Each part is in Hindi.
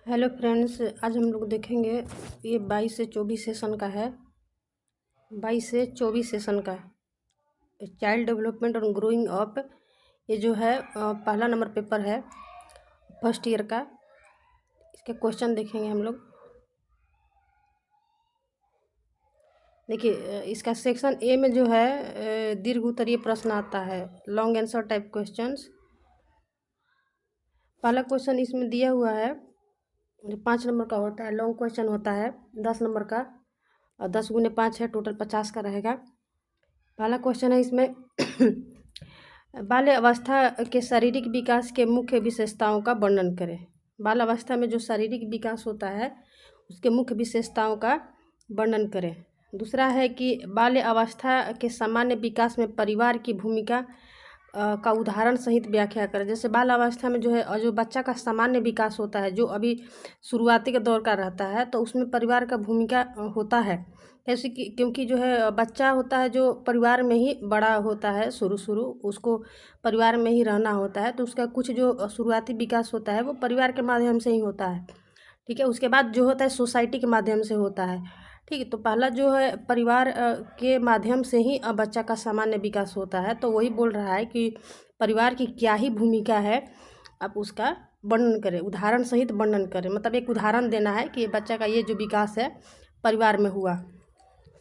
हेलो फ्रेंड्स, आज हम लोग देखेंगे ये 22 से 24 सेशन का है। 22 से 24 सेशन का चाइल्ड डेवलपमेंट और ग्रोइंग अप, ये जो है पहला नंबर पेपर है फर्स्ट ईयर का। इसके क्वेश्चन देखेंगे हम लोग। देखिए, इसका सेक्शन ए में जो है दीर्घ उत्तरीय प्रश्न आता है, लॉन्ग आंसर टाइप क्वेश्चंस। पहला क्वेश्चन इसमें दिया हुआ है जो 5 नंबर का होता है, लॉन्ग क्वेश्चन होता है 10 नंबर का, और 10 गुने 5 है, टोटल 50 का रहेगा। पहला क्वेश्चन है इसमें बाल्य अवस्था के शारीरिक विकास के मुख्य विशेषताओं का वर्णन करें। बाल अवस्था में जो शारीरिक विकास होता है उसके मुख्य विशेषताओं का वर्णन करें। दूसरा है कि बाल्य अवस्था के सामान्य विकास में परिवार की भूमिका का उदाहरण सहित व्याख्या करें। जैसे बाल अवस्था में जो है जो बच्चा का सामान्य विकास होता है, जो अभी शुरुआती के दौर का रहता है, तो उसमें परिवार का भूमिका होता है। ऐसे कि क्योंकि जो है बच्चा होता है जो परिवार में ही बड़ा होता है, शुरू उसको परिवार में ही रहना होता है, तो उसका कुछ जो शुरुआती विकास होता है वो परिवार के माध्यम से ही होता है। ठीक है, उसके बाद जो होता है सोसाइटी के माध्यम से होता है। ठीक है, तो पहला जो है परिवार के माध्यम से ही बच्चा का सामान्य विकास होता है। तो वही बोल रहा है कि परिवार की क्या ही भूमिका है, आप उसका वर्णन करें, उदाहरण सहित वर्णन करें। मतलब एक उदाहरण देना है कि बच्चा का ये जो विकास है परिवार में हुआ।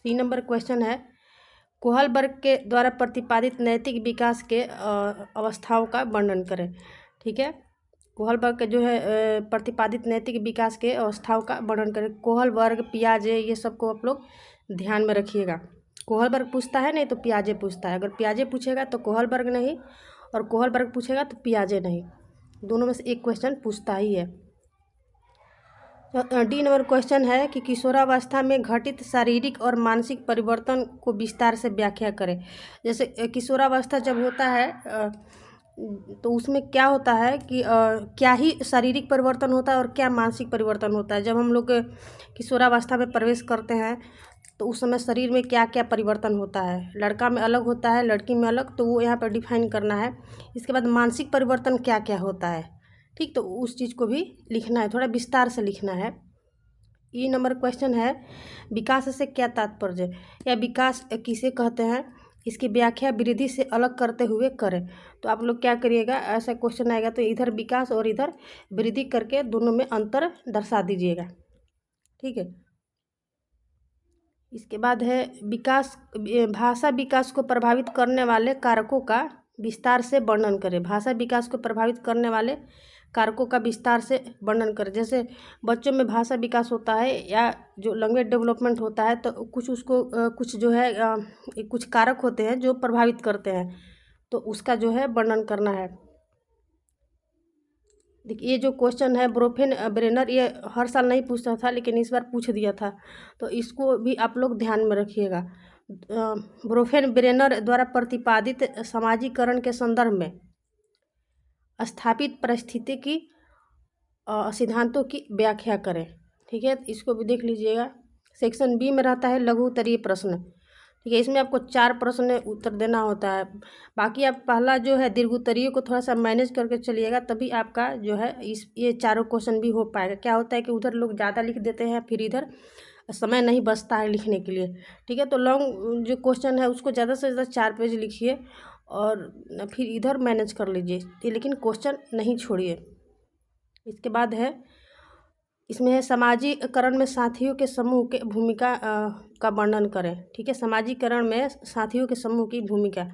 3 नंबर क्वेश्चन है, कोहलबर्ग के द्वारा प्रतिपादित नैतिक विकास के अवस्थाओं का वर्णन करें। ठीक है, कोहलबर्ग के जो है प्रतिपादित नैतिक विकास के अवस्थाओं का वर्णन करें। कोहलबर्ग, पियाजे, ये सबको आप लोग ध्यान में रखिएगा। कोहलबर्ग पूछता है नहीं तो पियाजे पूछता है। अगर पियाजे पूछेगा तो कोहलबर्ग नहीं, और कोहलबर्ग पूछेगा तो पियाजे नहीं, दोनों में से एक क्वेश्चन पूछता ही है। डी नंबर क्वेश्चन है कि किशोरावस्था में घटित शारीरिक और मानसिक परिवर्तन को विस्तार से व्याख्या करें। जैसे किशोरावस्था जब होता है तो उसमें क्या होता है कि क्या ही शारीरिक परिवर्तन होता है और क्या मानसिक परिवर्तन होता है। जब हम लोग किशोरावस्था में प्रवेश करते हैं तो उस समय शरीर में क्या क्या परिवर्तन होता है, लड़का में अलग होता है, लड़की में अलग, तो वो यहाँ पर डिफाइन करना है। इसके बाद मानसिक परिवर्तन क्या क्या होता है, ठीक, तो उस चीज़ को भी लिखना है, थोड़ा विस्तार से लिखना है। ई नंबर क्वेश्चन है, विकास से क्या तात्पर्य या विकास किसे कहते हैं, इसकी व्याख्या वृद्धि से अलग करते हुए करें। तो आप लोग क्या करिएगा, ऐसा क्वेश्चन आएगा तो इधर विकास और इधर वृद्धि करके दोनों में अंतर दर्शा दीजिएगा। ठीक है, इसके बाद है विकास, भाषा विकास को प्रभावित करने वाले कारकों का विस्तार से वर्णन करें। भाषा विकास को प्रभावित करने वाले कारकों का विस्तार से वर्णन करें। जैसे बच्चों में भाषा विकास होता है या जो लैंग्वेज डेवलपमेंट होता है, तो कुछ उसको कुछ जो है कुछ कारक होते हैं जो प्रभावित करते हैं, तो उसका जो है वर्णन करना है। देखिए, ये जो क्वेश्चन है ब्रोफेन ब्रेनर, ये हर साल नहीं पूछता था लेकिन इस बार पूछ दिया था, तो इसको भी आप लोग ध्यान में रखिएगा। ब्रोफेन ब्रेनर द्वारा प्रतिपादित समाजीकरण के संदर्भ में स्थापित परिस्थितिकी सिद्धांतों की व्याख्या करें। ठीक है, इसको भी देख लीजिएगा। सेक्शन बी में रहता है लघु उत्तरीय प्रश्न। ठीक है, इसमें आपको 4 प्रश्न उत्तर देना होता है। बाकी आप पहला जो है दीर्घ उत्तरीय को थोड़ा सा मैनेज करके चलिएगा, तभी आपका जो है ये चारों क्वेश्चन भी हो पाएगा। क्या होता है कि उधर लोग ज़्यादा लिख देते हैं, फिर इधर समय नहीं बचता है लिखने के लिए। ठीक है, तो लॉन्ग जो क्वेश्चन है उसको ज़्यादा से ज़्यादा 4 पेज लिखिए और फिर इधर मैनेज कर लीजिए, लेकिन क्वेश्चन नहीं छोड़िए। इसके बाद है, इसमें है समाजीकरण में साथियों के समूह के भूमिका का वर्णन करें। ठीक है, समाजीकरण में साथियों के समूह की भूमिका,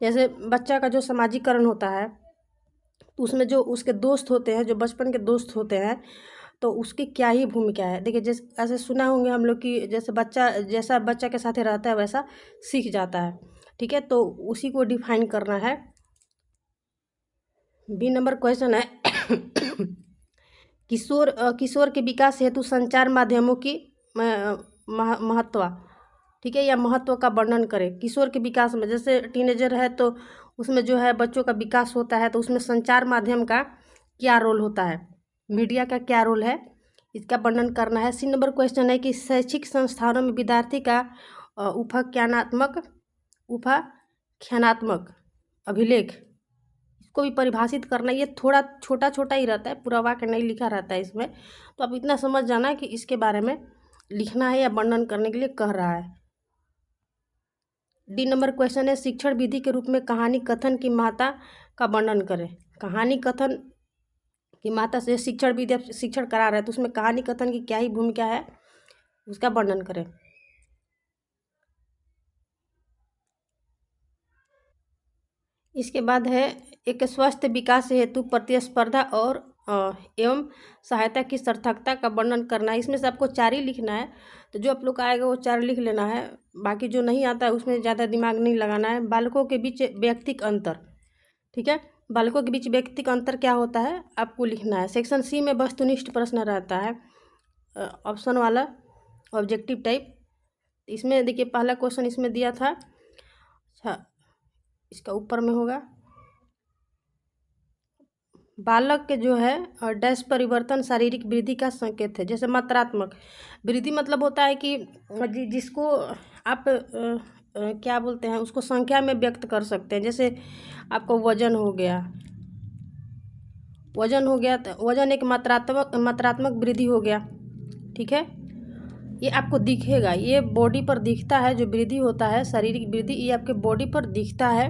जैसे बच्चा का जो समाजीकरण होता है तो उसमें जो उसके दोस्त होते हैं, जो बचपन के दोस्त होते हैं, तो उसकी क्या ही भूमिका है। देखिए, जैसे ऐसे सुना होंगे हम लोग कि जैसा बच्चा के साथ रहता है वैसा सीख जाता है। ठीक है, तो उसी को डिफाइन करना है। बी नंबर क्वेश्चन है किशोर के विकास हेतु संचार माध्यमों की महत्व, ठीक है, या महत्व का वर्णन करें। किशोर के विकास में जैसे टीनेजर है तो उसमें जो है बच्चों का विकास होता है, तो उसमें संचार माध्यम का क्या रोल होता है, मीडिया का क्या रोल है, इसका वर्णन करना है। सी नंबर क्वेश्चन है कि शैक्षिक संस्थानों में विद्यार्थी का उपाख्यानात्मक अभिलेख, इसको भी परिभाषित करना, ये थोड़ा छोटा छोटा ही रहता है, पूरा वाक्य नहीं लिखा रहता है इसमें। तो आप इतना समझ जाना कि इसके बारे में लिखना है या वर्णन करने के लिए कह रहा है। डी नंबर क्वेश्चन है, शिक्षण विधि के रूप में कहानी कथन की महत्ता का वर्णन करें। कहानी कथन की महत्ता से शिक्षण विधि शिक्षण करा रहा है तो उसमें कहानी कथन की क्या ही भूमिका है उसका वर्णन करें। इसके बाद है, एक स्वस्थ विकास हेतु प्रतिस्पर्धा और एवं सहायता की सार्थकता का वर्णन करना है। इसमें से आपको 4 ही लिखना है, तो जो आप लोग का आएगा वो 4 लिख लेना है, बाकी जो नहीं आता है उसमें ज़्यादा दिमाग नहीं लगाना है। बालकों के बीच व्यक्तिक अंतर, ठीक है, बालकों के बीच व्यक्तिक अंतर क्या होता है आपको लिखना है। सेक्शन सी में वस्तुनिष्ठ प्रश्न रहता है, ऑप्शन वाला ऑब्जेक्टिव टाइप। इसमें देखिए पहला क्वेश्चन इसमें दिया था, अच्छा इसका ऊपर में होगा, बालक के जो है डैश परिवर्तन शारीरिक वृद्धि का संकेत है। जैसे मात्रात्मक वृद्धि मतलब होता है कि जिसको आप क्या बोलते हैं उसको संख्या में व्यक्त कर सकते हैं। जैसे आपको वजन हो गया, तो वजन एक मात्रात्मक वृद्धि हो गया, ठीक है। ये आपको दिखेगा, ये बॉडी पर दिखता है, जो वृद्धि होता है शारीरिक वृद्धि ये आपके बॉडी पर दिखता है।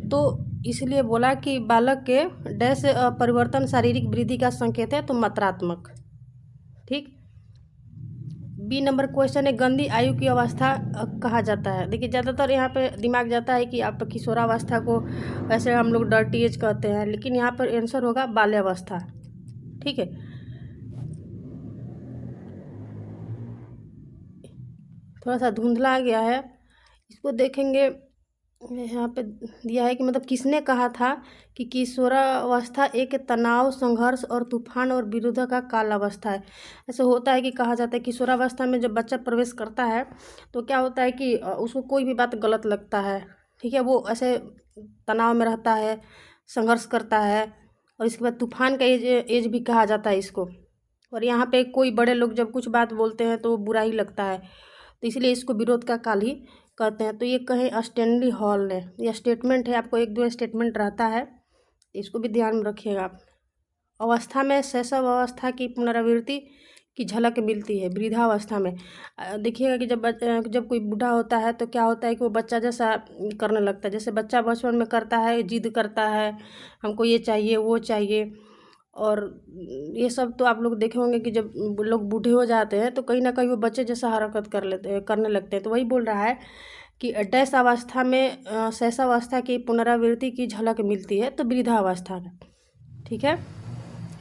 तो इसलिए बोला कि बालक के डैश परिवर्तन शारीरिक वृद्धि का संकेत है, तो मात्रात्मक, ठीक। बी नंबर क्वेश्चन है, गंदी आयु की अवस्था कहा जाता है। देखिए ज़्यादातर यहाँ पे दिमाग जाता है कि आप किशोरावस्था को वैसे हम लोग डर्टी एज कहते हैं, लेकिन यहाँ पर आंसर होगा बाल्यावस्था, ठीक है। थोड़ा सा धुंधला आ गया है, इसको देखेंगे। यहाँ पे दिया है कि मतलब किसने कहा था कि किशोरावस्था एक तनाव, संघर्ष और तूफान और विरोध का काल अवस्था है। ऐसे होता है कि कहा जाता है किशोरावस्था में जब बच्चा प्रवेश करता है तो क्या होता है कि उसको कोई भी बात गलत लगता है, ठीक है, वो ऐसे तनाव में रहता है, संघर्ष करता है, और इसके बाद तूफान का एज भी कहा जाता है इसको। और यहाँ पे कोई बड़े लोग जब कुछ बात बोलते हैं तो बुरा ही लगता है, तो इसलिए इसको विरोध का काल ही कहते हैं। तो ये कहें स्टैनली हॉल ने, यह स्टेटमेंट है, आपको 1-2 स्टेटमेंट रहता है, इसको भी ध्यान में रखिएगा आप। अवस्था में शैशव अवस्था की पुनरावृत्ति की झलक मिलती है वृद्धावस्था में। देखिएगा कि जब कोई बूढ़ा होता है तो क्या होता है कि वो बच्चा जैसा करने लगता है। जैसे बच्चा बचपन में करता है, जिद करता है, हमको ये चाहिए वो चाहिए, और ये सब तो आप लोग देखे होंगे कि जब लोग बूढ़े हो जाते हैं तो कहीं ना कहीं वो बच्चे जैसा हरकत करने लगते हैं। तो वही बोल रहा है कि डैश अवस्था में शैशवावस्था की पुनरावृत्ति की झलक मिलती है, तो वृद्धावस्था में, ठीक है।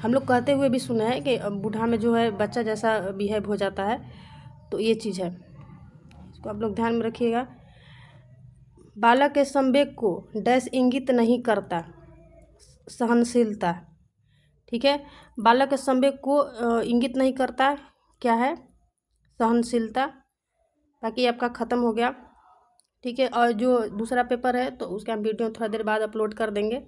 हम लोग कहते हुए भी सुना है कि बूढ़ा में जो है बच्चा जैसा बिहेव हो जाता है, तो ये चीज़ है, इसको आप लोग ध्यान में रखिएगा। बालक के संवेग को डैश इंगित नहीं करता, सहनशीलता, ठीक है। बालक के संवेग को इंगित नहीं करता, क्या है, सहनशीलता। बाकी आपका ख़त्म हो गया, ठीक है। और जो दूसरा पेपर है तो उसका हम वीडियो थोड़ा देर बाद अपलोड कर देंगे।